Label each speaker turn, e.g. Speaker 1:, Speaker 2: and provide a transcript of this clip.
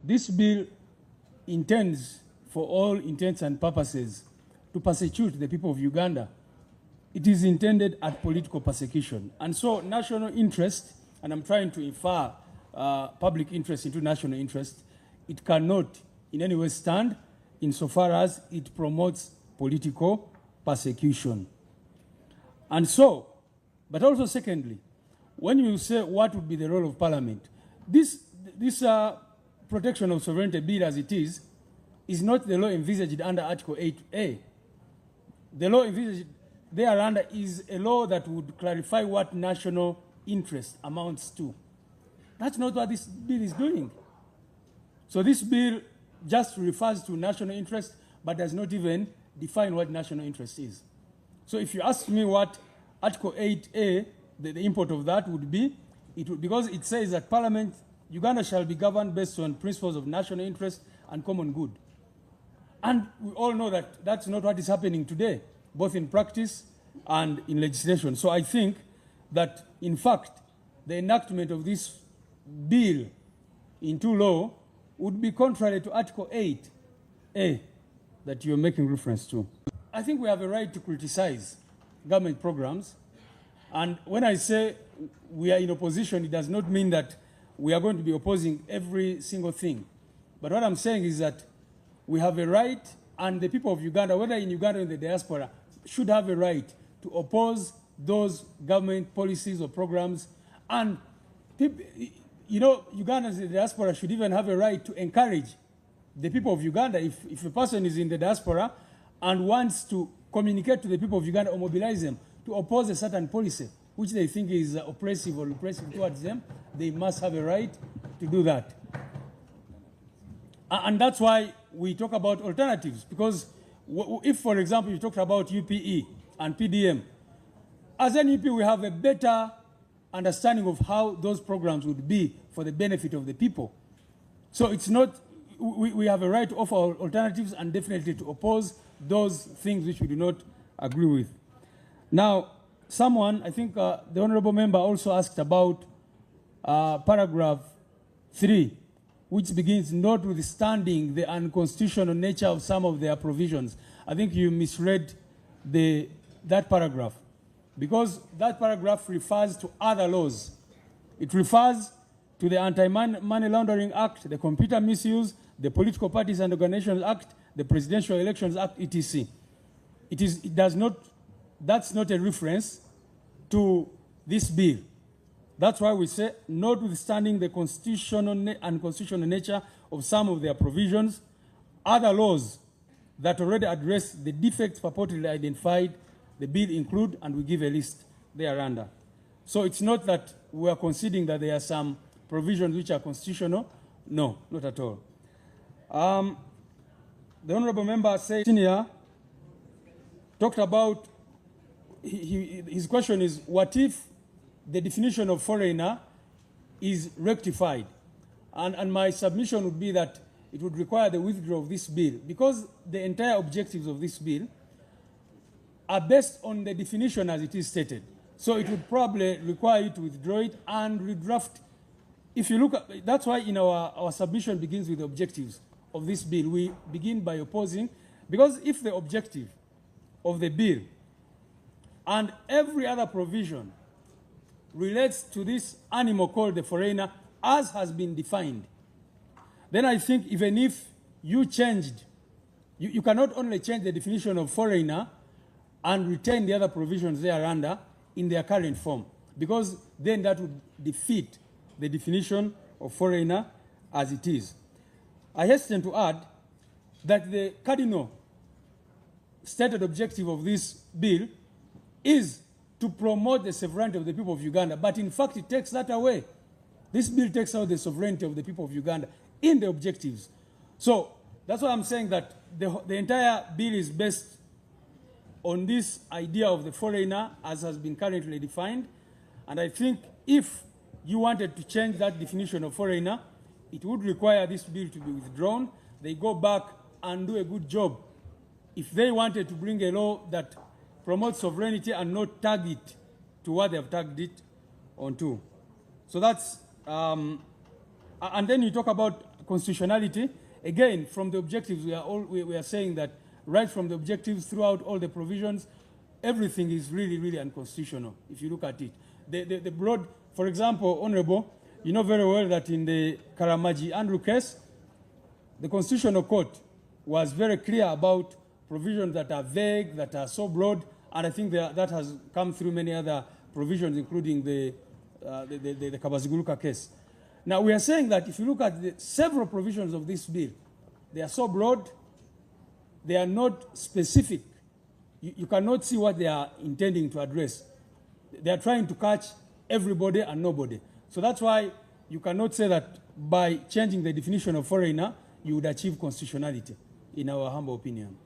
Speaker 1: this bill intends, for all intents and purposes, to persecute the people of Uganda. It is intended at political persecution. And so national interest, and I'm trying to infer public interest into national interest, it cannot in any way stand insofar as it promotes political persecution. And so, but also secondly, when you say what would be the role of Parliament, this protection of sovereignty bill as it is not the law envisaged under Article 8A. The law envisaged thereunder is a law that would clarify what national interest amounts to. That's not what this bill is doing. So this bill just refers to national interest, but does not even define what national interest is. So if you ask me what Article 8A, the import of that would be, because it says that Parliament, Uganda shall be governed based on principles of national interest and common good. And we all know that that's not what is happening today, both in practice and in legislation. So I think that, in fact, the enactment of this bill into law would be contrary to Article 8A that you're making reference to. I think we have a right to criticize government programs. And when I say we are in opposition, it does not mean that we are going to be opposing every single thing. But what I'm saying is that we have a right, and the people of Uganda, whether in Uganda or in the diaspora, should have a right to oppose those government policies or programs. And people, you know, Ugandans in the diaspora should even have a right to encourage the people of Uganda. If a person is in the diaspora and wants to communicate to the people of Uganda or mobilize them to oppose a certain policy which they think is oppressive or repressive towards them, they must have a right to do that. And that's why we talk about alternatives, because if, for example, you talked about UPE and PDM, as an UP, we have a better understanding of how those programs would be for the benefit of the people. So it's not, we have a right to offer alternatives and definitely to oppose those things which we do not agree with. Now, someone, I think the Honorable Member also asked about paragraph 3, which begins, notwithstanding the unconstitutional nature of some of their provisions. I think you misread that paragraph, because that paragraph refers to other laws. It refers to the Anti-Money Laundering Act, the Computer Misuse, the Political Parties and Organizations Act, the Presidential Elections Act, etc. That's not a reference to this bill. That's why we say, notwithstanding the constitutional and unconstitutional nature of some of their provisions, other laws that already address the defects purportedly identified, the bill include, and we give a list thereunder. So it's not that we are conceding that there are some provisions which are constitutional. No, not at all. The Honorable Member said, Senior talked about, his question is, what if the definition of foreigner is rectified? And my submission would be that it would require the withdrawal of this bill, because the entire objectives of this bill are based on the definition as it is stated. So it would probably require you to withdraw it and redraft. If you look at, that's why in our submission begins with the objectives of this bill. We begin by opposing, because if the objective of the bill and every other provision relates to this animal called the foreigner as has been defined, then I think even if you changed, you cannot only change the definition of foreigner and retain the other provisions thereunder in their current form, because then that would defeat the definition of foreigner as it is. I hasten to add that the cardinal stated objective of this bill is to promote the sovereignty of the people of Uganda, but in fact it takes that away. This bill takes out the sovereignty of the people of Uganda in the objectives. So that's why I'm saying that the entire bill is based on this idea of the foreigner as has been currently defined. And I think if you wanted to change that definition of foreigner, it would require this bill to be withdrawn. They go back and do a good job. If they wanted to bring a law that promotes sovereignty and not tag it to what they have tagged it onto. So that's, and then you talk about constitutionality. Again, from the objectives, we are saying that right from the objectives throughout all the provisions, everything is really, really unconstitutional if you look at it. The broad, for example, Honorable, you know very well that in the Karamaji Andrew case, the Constitutional Court was very clear about provisions that are vague, that are so broad, and I think that has come through many other provisions, including the Kabaziguluka case. Now, we are saying that if you look at the several provisions of this bill, they are so broad, they are not specific. You cannot see what they are intending to address. They are trying to catch everybody and nobody. So that's why you cannot say that by changing the definition of foreigner, you would achieve constitutionality, in our humble opinion.